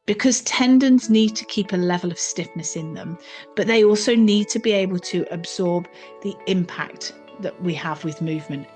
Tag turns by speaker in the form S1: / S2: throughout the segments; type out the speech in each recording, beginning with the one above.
S1: because tendons need to keep a level of stiffness in them, but they also need to be able to absorb the impact that we have with movement.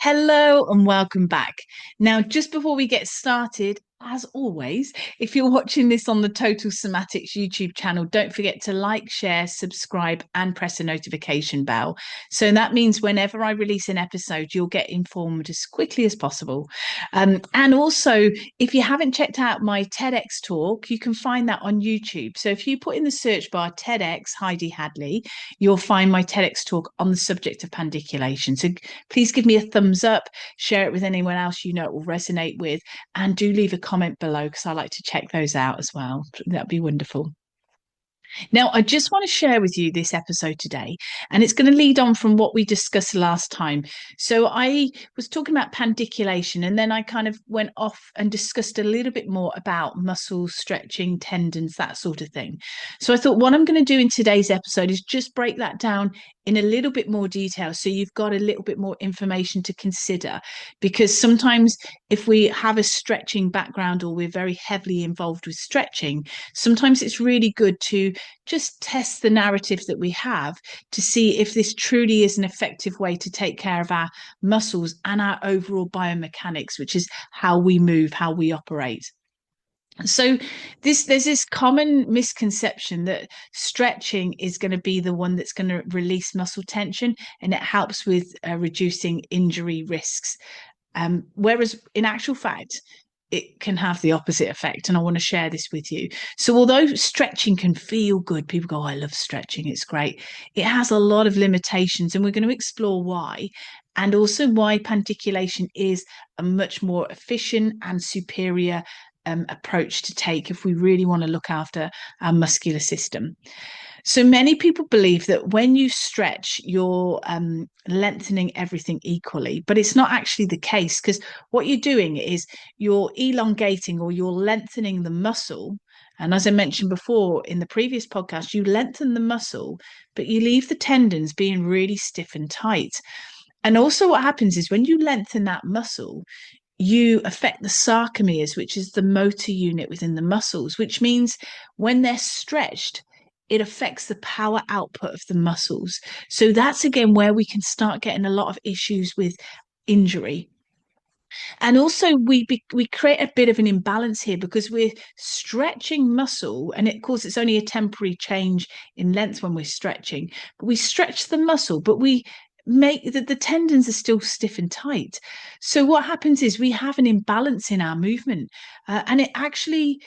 S1: Hello and welcome back. Now, just before we get started, as always, if you're watching this on the Total Somatics YouTube channel, don't forget to like, share, subscribe, and press a notification bell. So that means whenever I release an episode, you'll get informed as quickly as possible. And also, if you haven't checked out my TEDx talk, you can find that on YouTube. So if you put in the search bar TEDx Heidi Hadley, you'll find my TEDx talk on the subject of pandiculation. So please give me a thumbs up, share it with anyone else you know it will resonate with, and do leave a comment below because I like to check those out as well. That'd be wonderful. Now, I just want to share with you this episode today, and it's going to lead on from what we discussed last time. So I was talking about pandiculation, and then I kind of went off and discussed a little bit more about muscles, stretching, tendons, that sort of thing. So I thought what I'm going to do in today's episode is just break that down in a little bit more detail so you've got a little bit more information to consider, because sometimes if we have a stretching background or we're very heavily involved with stretching, sometimes it's really good to just test the narrative that we have to see if this truly is an effective way to take care of our muscles and our overall biomechanics, which is how we move, how we operate. So there's this common misconception that stretching is going to be the one that's going to release muscle tension and it helps with reducing injury risks. Whereas in actual fact, it can have the opposite effect. And I want to share this with you. So although stretching can feel good, people go, oh, I love stretching, it's great. It has a lot of limitations, and we're going to explore why, and also why pandiculation is a much more efficient and superior approach to take if we really want to look after our muscular system. So many people believe that when you stretch, you're lengthening everything equally, but it's not actually the case, because what you're doing is you're elongating or you're lengthening the muscle. And as I mentioned before in the previous podcast, you lengthen the muscle, but you leave the tendons being really stiff and tight. And also what happens is when you lengthen that muscle, you affect the sarcomeres, which is the motor unit within the muscles, which means when they're stretched, it affects the power output of the muscles. So that's again where we can start getting a lot of issues with injury. And also we create a bit of an imbalance here because we're stretching muscle, and of course it's only a temporary change in length when we're stretching, but we stretch the muscle, but we make the tendons are still stiff and tight. So what happens is we have an imbalance in our movement, and it actually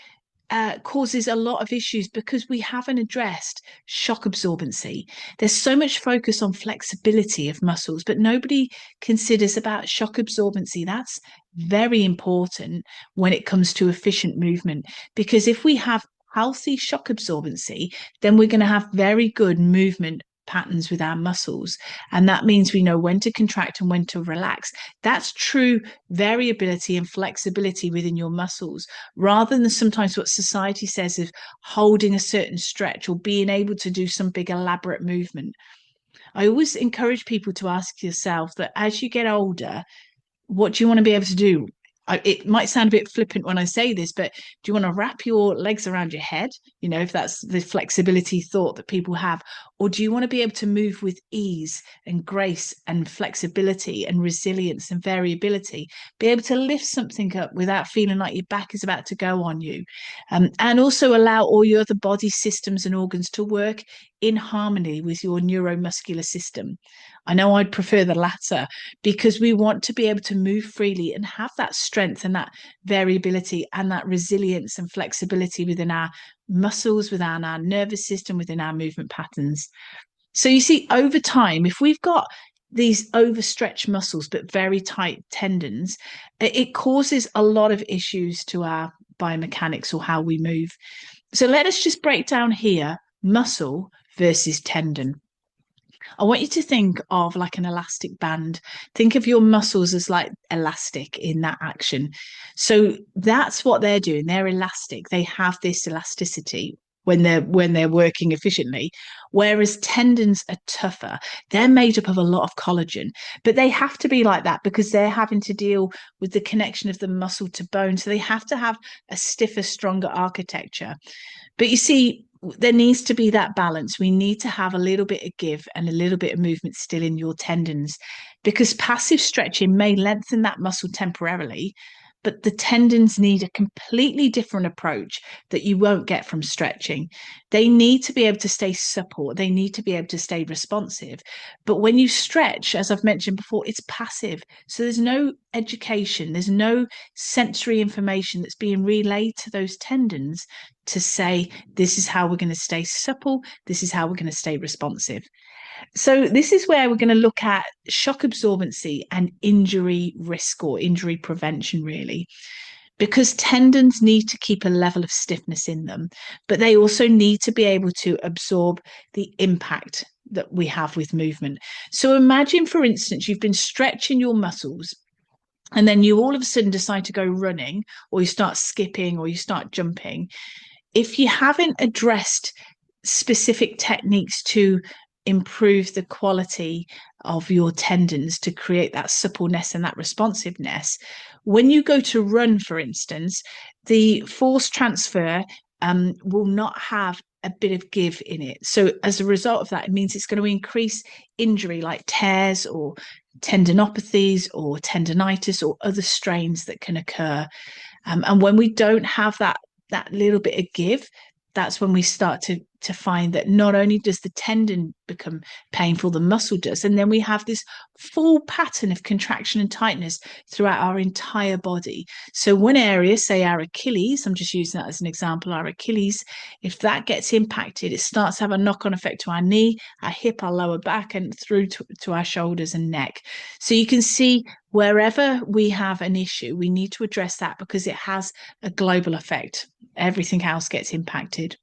S1: causes a lot of issues because we haven't addressed shock absorbency. There's so much focus on flexibility of muscles, but nobody considers about shock absorbency. That's very important when it comes to efficient movement, because if we have healthy shock absorbency, then we're going to have very good movement patterns with our muscles, and that means we know when to contract and when to relax. That's true variability and flexibility within your muscles, rather than sometimes what society says of holding a certain stretch or being able to do some big elaborate movement. I always encourage people to ask yourself that as you get older, what do you want to be able to do? It might sound a bit flippant when I say this, but do you want to wrap your legs around your head? You know, if that's the flexibility thought that people have, or do you want to be able to move with ease and grace and flexibility and resilience and variability, be able to lift something up without feeling like your back is about to go on you, and also allow all your other body systems and organs to work in harmony with your neuromuscular system? I know I'd prefer the latter, because we want to be able to move freely and have that strength and that variability and that resilience and flexibility within our muscles, within our nervous system, within our movement patterns. So you see, over time, if we've got these overstretched muscles but very tight tendons, it causes a lot of issues to our biomechanics or how we move. So let us just break down here muscle versus tendon. I want you to think of like an elastic band. Think of your muscles as like elastic in that action. So that's what they're doing. They're elastic. They have this elasticity. when they're working efficiently. Whereas tendons are tougher. They're made up of a lot of collagen, but they have to be like that because they're having to deal with the connection of the muscle to bone. So they have to have a stiffer, stronger architecture. But you see, there needs to be that balance. We need to have a little bit of give and a little bit of movement still in your tendons, because passive stretching may lengthen that muscle temporarily, but the tendons need a completely different approach that you won't get from stretching. They need to be able to stay supple, they need to be able to stay responsive. But when you stretch, as I've mentioned before, it's passive. So there's no education, there's no sensory information that's being relayed to those tendons to say, this is how we're going to stay supple, this is how we're going to stay responsive. So this is where we're going to look at shock absorbency and injury risk or injury prevention, really, because tendons need to keep a level of stiffness in them, but they also need to be able to absorb the impact that we have with movement. So imagine, for instance, you've been stretching your muscles and then you all of a sudden decide to go running, or you start skipping, or you start jumping. If you haven't addressed specific techniques to improve the quality of your tendons to create that suppleness and that responsiveness, when you go to run, for instance, the force transfer will not have a bit of give in it. So as a result of that, it means it's going to increase injury like tears or tendinopathies or tendonitis or other strains that can occur. And when we don't have that little bit of give, that's when we start to find that not only does the tendon become painful, the muscle does, and then we have this full pattern of contraction and tightness throughout our entire body. So one area, say our Achilles, I'm just using that as an example, our Achilles, if that gets impacted, it starts to have a knock-on effect to our knee, our hip, our lower back, and through to our shoulders and neck. So you can see wherever we have an issue, we need to address that because it has a global effect. Everything else gets impacted.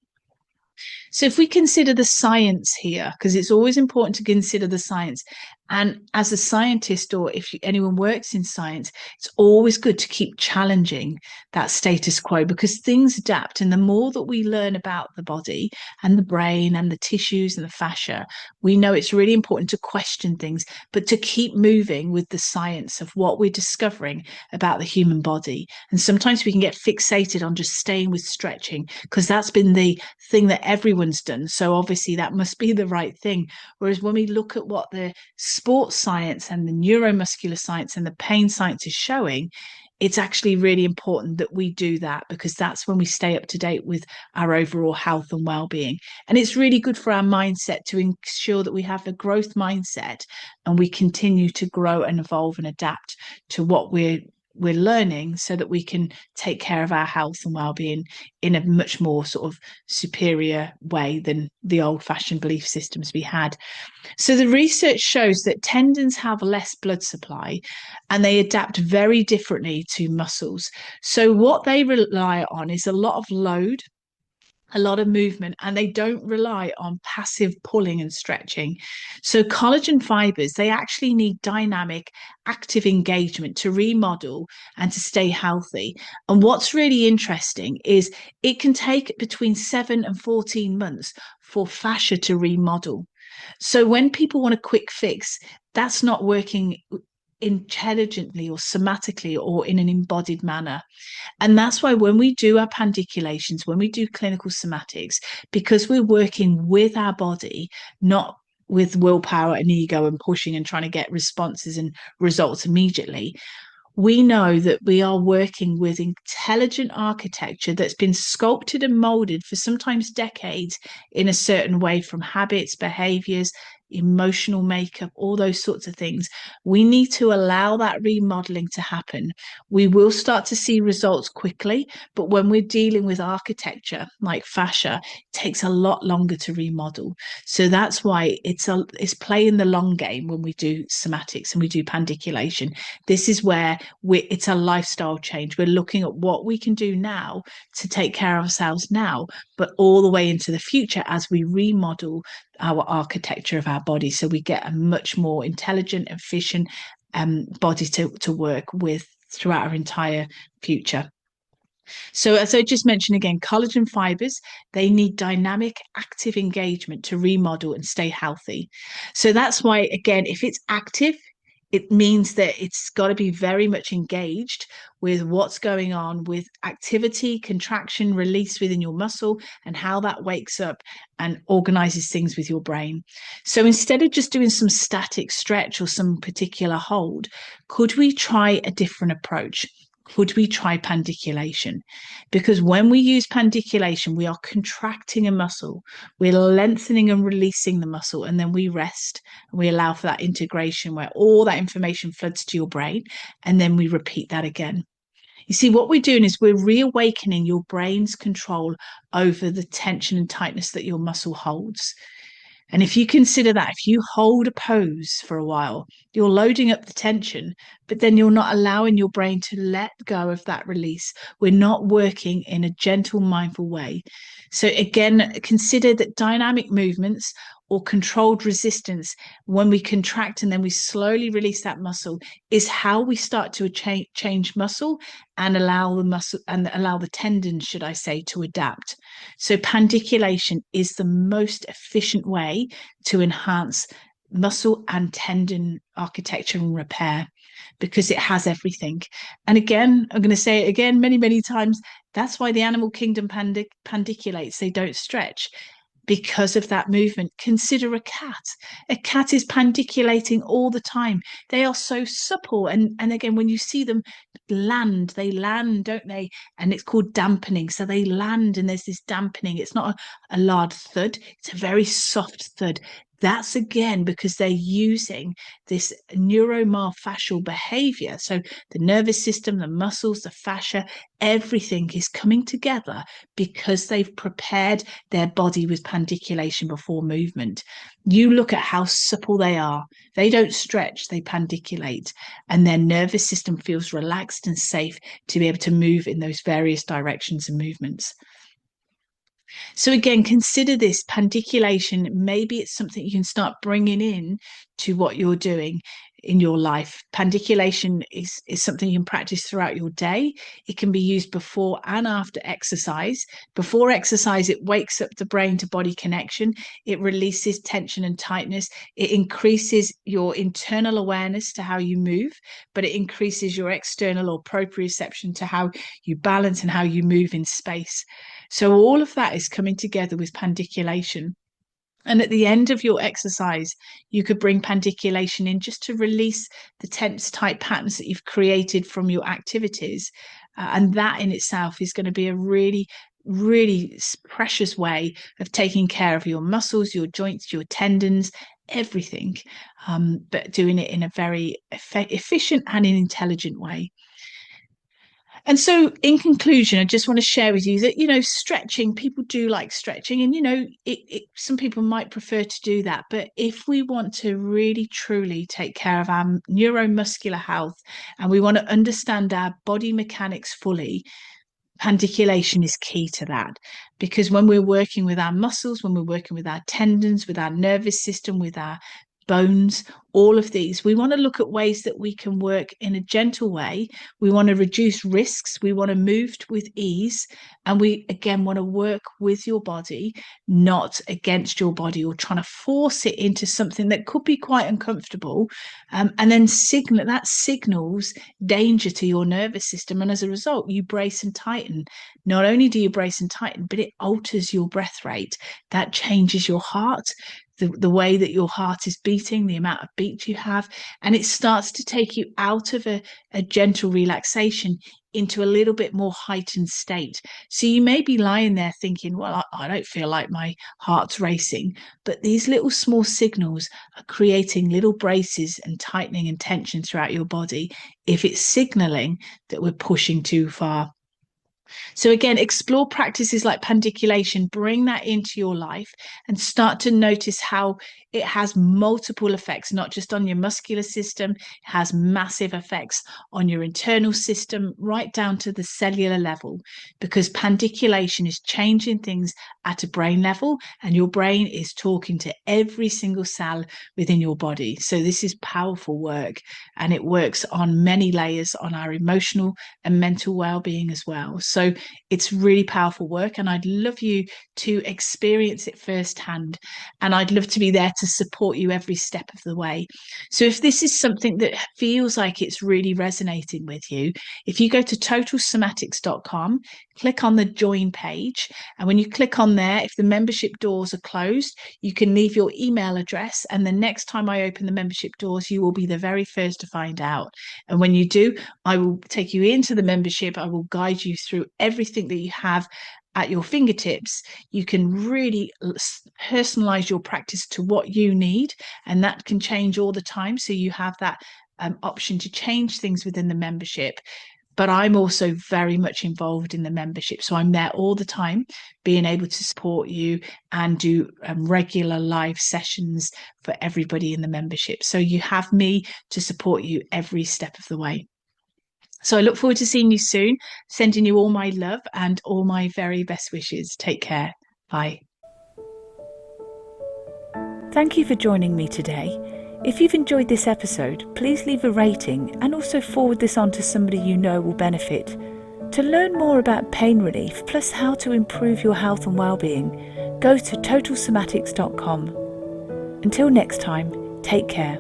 S1: So if we consider the science here, because it's always important to consider the science, and as a scientist, or if anyone works in science, it's always good to keep challenging that status quo because things adapt. And the more that we learn about the body and the brain and the tissues and the fascia, we know it's really important to question things, but to keep moving with the science of what we're discovering about the human body. And sometimes we can get fixated on just staying with stretching because that's been the thing that everyone's done. So obviously that must be the right thing. Whereas when we look at what the sports science and the neuromuscular science and the pain science is showing, it's actually really important that we do that because that's when we stay up to date with our overall health and well-being. And it's really good for our mindset to ensure that we have a growth mindset and we continue to grow and evolve and adapt to what we're learning so that we can take care of our health and well-being in a much more sort of superior way than the old-fashioned belief systems we had. So the research shows that tendons have less blood supply and they adapt very differently to muscles. So what they rely on is a lot of load, a lot of movement, and they don't rely on passive pulling and stretching. So collagen fibers, they actually need dynamic, active engagement to remodel and to stay healthy. And what's really interesting is it can take between 7 and 14 months for fascia to remodel. So when people want a quick fix, that's not working intelligently or somatically or in an embodied manner. And that's why when we do our pandiculations, when we do clinical somatics, because we're working with our body, not with willpower and ego and pushing and trying to get responses and results immediately, we know that we are working with intelligent architecture that's been sculpted and molded for sometimes decades in a certain way, from habits, behaviors, emotional makeup, all those sorts of things. We need to allow that remodeling to happen. We will start to see results quickly, but when we're dealing with architecture like fascia, it takes a lot longer to remodel. So that's why it's playing the long game when we do somatics and we do pandiculation. This is where it's a lifestyle change. We're looking at what we can do now to take care of ourselves now, but all the way into the future as we remodel our architecture of our body so we get a much more intelligent, efficient body to work with throughout our entire future. So, as I just mentioned again, collagen fibers, they need dynamic, active engagement to remodel and stay healthy. So, that's why, again, if it's active, it means that it's got to be very much engaged with what's going on with activity, contraction, release within your muscle, and how that wakes up and organizes things with your brain. So, instead of just doing some static stretch or some particular hold, could we try a different approach? Could we try pandiculation? Because when we use pandiculation, we are contracting a muscle, we're lengthening and releasing the muscle, and then we rest and we allow for that integration where all that information floods to your brain, and then we repeat that again. You see, what we're doing is we're reawakening your brain's control over the tension and tightness that your muscle holds. And if you consider that, if you hold a pose for a while, you're loading up the tension, but then you're not allowing your brain to let go of that release. We're not working in a gentle, mindful way. So, again, consider that dynamic movements or controlled resistance, when we contract and then we slowly release that muscle, is how we start to change muscle and allow the muscle and allow the tendons, should I say, to adapt. So pandiculation is the most efficient way to enhance muscle and tendon architecture and repair because it has everything. And again, I'm going to say it again many, many times. That's why the animal kingdom pandiculates. They don't stretch because of that movement. Consider a cat. A cat is pandiculating all the time. They are so supple. And again, when you see them land, they land, don't they? And it's called dampening. So they land and there's this dampening. It's not a loud thud, it's a very soft thud. That's again because they're using this neuromyofascial behavior. So the nervous system, the muscles, the fascia, everything is coming together because they've prepared their body with pandiculation before movement. You look at how supple they are. They don't stretch, they pandiculate, and their nervous system feels relaxed and safe to be able to move in those various directions and movements. So again, consider this pandiculation. Maybe it's something you can start bringing in to what you're doing in your life. Pandiculation is something you can practice throughout your day. It can be used before and after exercise. Before exercise, it wakes up the brain to body connection. It releases tension and tightness. It increases your internal awareness to how you move, but it increases your external or proprioception to how you balance and how you move in space. So all of that is coming together with pandiculation. And at the end of your exercise, you could bring pandiculation in just to release the tense tight patterns that you've created from your activities. And that in itself is going to be a really, really precious way of taking care of your muscles, your joints, your tendons, everything, but doing it in a very efficient and an intelligent way. And so, in conclusion, I just want to share with you that, stretching, people do like stretching, and, some people might prefer to do that. But if we want to really, truly take care of our neuromuscular health and we want to understand our body mechanics fully, pandiculation is key to that. Because when we're working with our muscles, when we're working with our tendons, with our nervous system, with our bones, all of these, we want to look at ways that we can work in a gentle way. We want to reduce risks. We want to move with ease. And we, again, want to work with your body, not against your body or trying to force it into something that could be quite uncomfortable. And then that signals danger to your nervous system. And as a result, you brace and tighten. Not only do you brace and tighten, but it alters your breath rate. That changes your heart. The way that your heart is beating, the amount of beat you have, and it starts to take you out of a gentle relaxation into a little bit more heightened state. So you may be lying there thinking, well, I don't feel like my heart's racing, but these little small signals are creating little braces and tightening and tension throughout your body if it's signaling that we're pushing too far. So again, explore practices like pandiculation, bring that into your life and start to notice how it has multiple effects, not just on your muscular system, it has massive effects on your internal system, right down to the cellular level, because pandiculation is changing things at a brain level and your brain is talking to every single cell within your body. So this is powerful work and it works on many layers on our emotional and mental well-being as well. So So it's really powerful work, and I'd love you to experience it firsthand. And I'd love to be there to support you every step of the way. So if this is something that feels like it's really resonating with you, if you go to totalsomatics.com, click on the join page. And when you click on there, if the membership doors are closed, you can leave your email address. And the next time I open the membership doors, you will be the very first to find out. And when you do, I will take you into the membership. I will guide you through everything that you have at your fingertips. You can really personalize your practice to what you need, and that can change all the time. So you have that option to change things within the membership. But I'm also very much involved in the membership. So I'm there all the time, being able to support you and do regular live sessions for everybody in the membership. So you have me to support you every step of the way. So I look forward to seeing you soon, sending you all my love and all my very best wishes. Take care. Bye.
S2: Thank you for joining me today. If you've enjoyed this episode, please leave a rating and also forward this on to somebody you know will benefit. To learn more about pain relief, plus how to improve your health and well-being, go to totalsomatics.com. Until next time, take care.